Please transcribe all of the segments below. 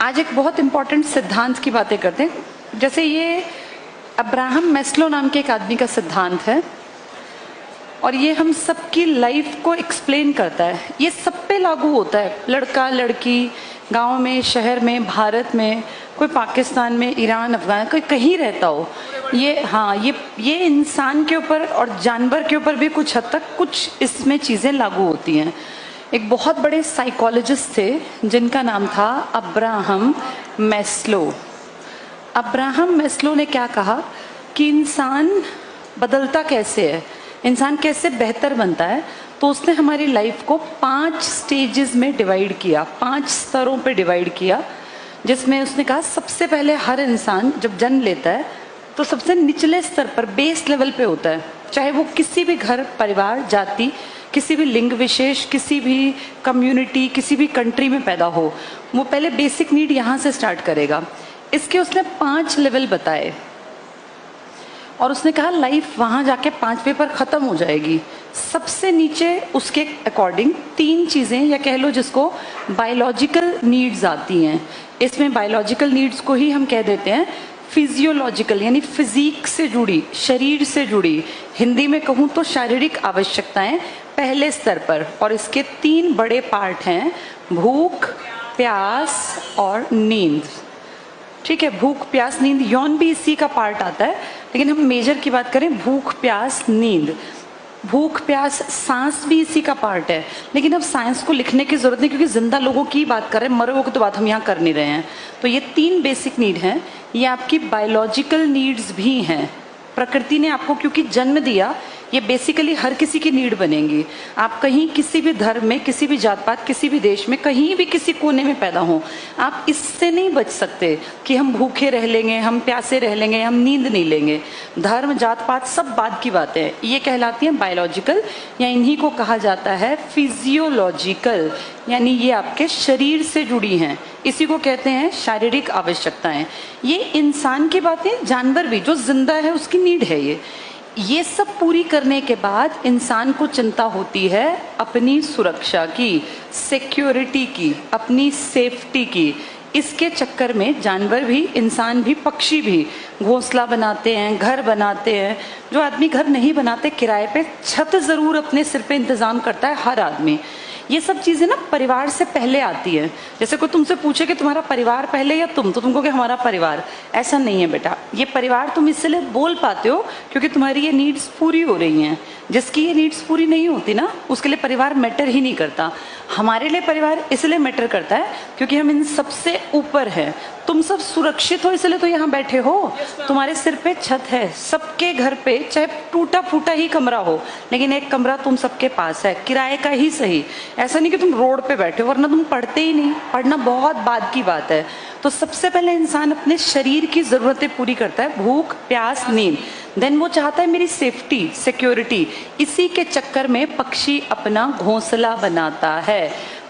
आज एक बहुत इंपॉर्टेंट सिद्धांत की बातें करते हैं। जैसे ये अब्राहम मैस्लो नाम के एक आदमी का सिद्धांत है और ये हम सबकी लाइफ को एक्सप्लेन करता है। ये सब पे लागू होता है, लड़का लड़की, गांव में, शहर में, भारत में, कोई पाकिस्तान में, ईरान, अफगान, कोई कहीं रहता हो। ये इंसान के ऊपर और जानवर के ऊपर भी कुछ हद तक कुछ इसमें चीज़ें लागू होती हैं। एक बहुत बड़े साइकोलॉजिस्ट थे जिनका नाम था अब्राहम मैस्लो। अब्राहम मैस्लो ने क्या कहा कि इंसान बदलता कैसे है, इंसान कैसे बेहतर बनता है। तो उसने हमारी लाइफ को 5 स्टेजेस में डिवाइड किया, 5 स्तरों पे डिवाइड किया, जिसमें उसने कहा सबसे पहले हर इंसान जब जन्म लेता है तो सबसे निचले स्तर पर, बेस लेवल पे होता है। चाहे वो किसी भी घर, परिवार, जाति, किसी भी लिंग विशेष, किसी भी कम्युनिटी, किसी भी कंट्री में पैदा हो, वो पहले बेसिक नीड यहाँ से स्टार्ट करेगा। इसके उसने 5 लेवल बताए और उसने कहा लाइफ वहाँ जाके 5वें पर ख़त्म हो जाएगी। सबसे नीचे उसके अकॉर्डिंग 3 चीज़ें, या कह लो जिसको बायोलॉजिकल नीड्स आती हैं। इसमें बायोलॉजिकल नीड्स को ही हम कह देते हैं फिजियोलॉजिकल, यानी फिजिक से जुड़ी, शरीर से जुड़ी, हिंदी में कहूँ तो शारीरिक आवश्यकताएं पहले स्तर पर। और इसके 3 बड़े पार्ट हैं, भूख, प्यास और नींद। ठीक है, भूख, प्यास, नींद, यौन भी इसी का पार्ट आता है, लेकिन हम मेजर की बात करें, भूख, प्यास, नींद। भूख, प्यास, सांस भी इसी का पार्ट है, लेकिन अब साइंस को लिखने की जरूरत नहीं क्योंकि जिंदा लोगों की बात कर रहे हैं, मरे हुए की तो बात हम यहाँ कर नहीं रहे हैं। तो ये 3 बेसिक नीड हैं, ये आपकी बायोलॉजिकल नीड्स भी हैं। प्रकृति ने आपको क्योंकि जन्म दिया, ये बेसिकली हर किसी की नीड बनेंगी। आप कहीं किसी भी धर्म में, किसी भी जात पात, किसी भी देश में, कहीं भी किसी कोने में पैदा हो, आप इससे नहीं बच सकते कि हम भूखे रह लेंगे, हम प्यासे रह लेंगे, हम नींद नहीं लेंगे। धर्म, जात पात सब बाद की बातें हैं, ये कहलाती हैं बायोलॉजिकल, या इन्हीं को कहा जाता है फिजियोलॉजिकल, यानी ये आपके शरीर से जुड़ी हैं। इसी को कहते हैं शारीरिक आवश्यकताएं। ये इंसान की बातें, जानवर भी जो जिंदा है उसकी नीड है ये सब पूरी करने के बाद इंसान को चिंता होती है अपनी सुरक्षा की, सिक्योरिटी की, अपनी सेफ्टी की। इसके चक्कर में जानवर भी, इंसान भी, पक्षी भी घोंसला बनाते हैं, घर बनाते हैं। जो आदमी घर नहीं बनाते, किराए पे, छत जरूर अपने सिर पे इंतजाम करता है हर आदमी। ये सब चीज़ें ना परिवार से पहले आती है। जैसे कोई तुमसे पूछे कि तुम्हारा परिवार पहले या तुम, तो तुमको कि हमारा परिवार। ऐसा नहीं है बेटा, ये परिवार तुम इसलिए बोल पाते हो क्योंकि तुम्हारी ये नीड्स पूरी हो रही हैं। जिसकी ये नीड्स पूरी नहीं होती ना, उसके लिए परिवार मैटर ही नहीं करता। हमारे लिए परिवार इसलिए मैटर करता है क्योंकि हम इन सबसे ऊपर हैं। तुम सब सुरक्षित हो इसलिए तो यहाँ बैठे हो, तुम्हारे सिर पे छत है। सबके घर पे चाहे टूटा फूटा ही कमरा हो, लेकिन एक कमरा तुम सबके पास है, किराए का ही सही। ऐसा नहीं कि तुम रोड पे बैठे हो, वरना तुम पढ़ते ही नहीं। पढ़ना बहुत बाद की बात है। तो सबसे पहले इंसान अपने शरीर की जरूरतें पूरी करता है, भूख, प्यास, नींद। देन वो चाहता है मेरी सेफ्टी, सिक्योरिटी। इसी के चक्कर में पक्षी अपना घोंसला बनाता है।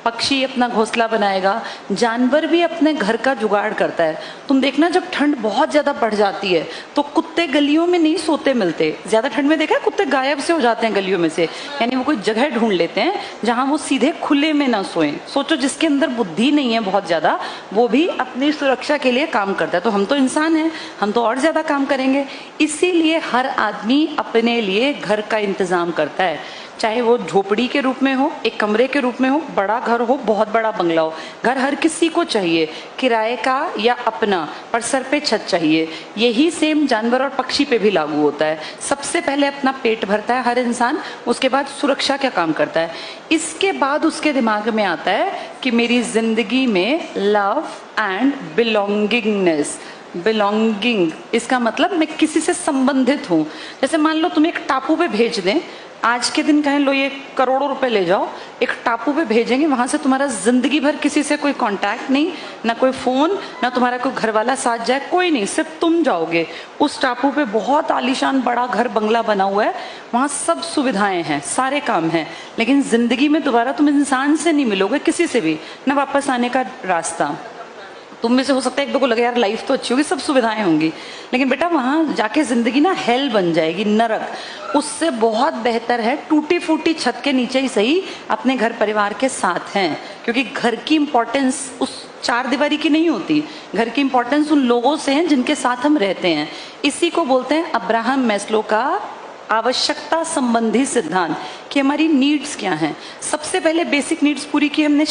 पक्षी अपना घोंसला बनाएगा, जानवर भी अपने घर का जुगाड़ करता है। तुम देखना जब ठंड बहुत ज़्यादा बढ़ जाती है तो कुत्ते गलियों में नहीं सोते मिलते। ज़्यादा ठंड में देखा है कुत्ते गायब से हो जाते हैं गलियों में से, यानी वो कोई जगह ढूंढ लेते हैं जहाँ वो सीधे खुले में ना सोएं। सोचो जिसके अंदर बुद्धि नहीं है बहुत ज़्यादा, वो भी अपनी सुरक्षा के लिए काम करता है। तो हम तो इंसान हैं, हम तो और ज़्यादा काम करेंगे। इसीलिए हर आदमी अपने लिए घर का इंतज़ाम करता है, चाहे वो झोपड़ी के रूप में हो, एक कमरे के रूप में हो, बड़ा घर हो, बहुत बड़ा बंगला हो। घर हर किसी को चाहिए, किराए का या अपना, पर सर पे छत चाहिए। यही सेम जानवर और पक्षी पे भी लागू होता है। सबसे पहले अपना पेट भरता है हर इंसान, उसके बाद सुरक्षा का काम करता है। इसके बाद उसके दिमाग में आता है कि मेरी जिंदगी में लव एंड बिलोंगिंगनेस, बिलोंगिंग, इसका मतलब मैं किसी से संबंधित हूँ। जैसे मान लो तुम्हें एक टापू पे भेज दें, आज के दिन कहें लो ये करोड़ों रुपए ले जाओ, एक टापू पे भेजेंगे, वहां से तुम्हारा जिंदगी भर किसी से कोई कांटेक्ट नहीं, ना कोई फोन, ना तुम्हारा कोई घर वाला साथ जाए, कोई नहीं, सिर्फ तुम जाओगे। उस टापू पे बहुत आलीशान बड़ा घर बंगला बना हुआ है, वहां सब सुविधाएं हैं, सारे काम हैं, लेकिन जिंदगी में दोबारा तुम इंसान से नहीं मिलोगे, किसी से भी, ना वापस आने का रास्ता। तुम में से हो सकता है एक दो को लगे यार लाइफ तो अच्छी होगी, सब सुविधाएं होंगी, लेकिन बेटा वहां जाके जिंदगी ना हेल बन जाएगी, नरक। उससे बहुत बेहतर है टूटी फूटी छत के नीचे ही सही अपने घर परिवार के साथ हैं, क्योंकि घर की इंपॉर्टेंस उस चार दीवारी की नहीं होती, घर की इंपॉर्टेंस उन लोगों से है जिनके साथ हम रहते हैं। इसी को बोलते हैं अब्राहम मैस्लो का आवश्यकता संबंधी सिद्धांत, कि हमारी नीड्स क्या हैं। सबसे पहले बेसिक नीड्स पूरी की हमने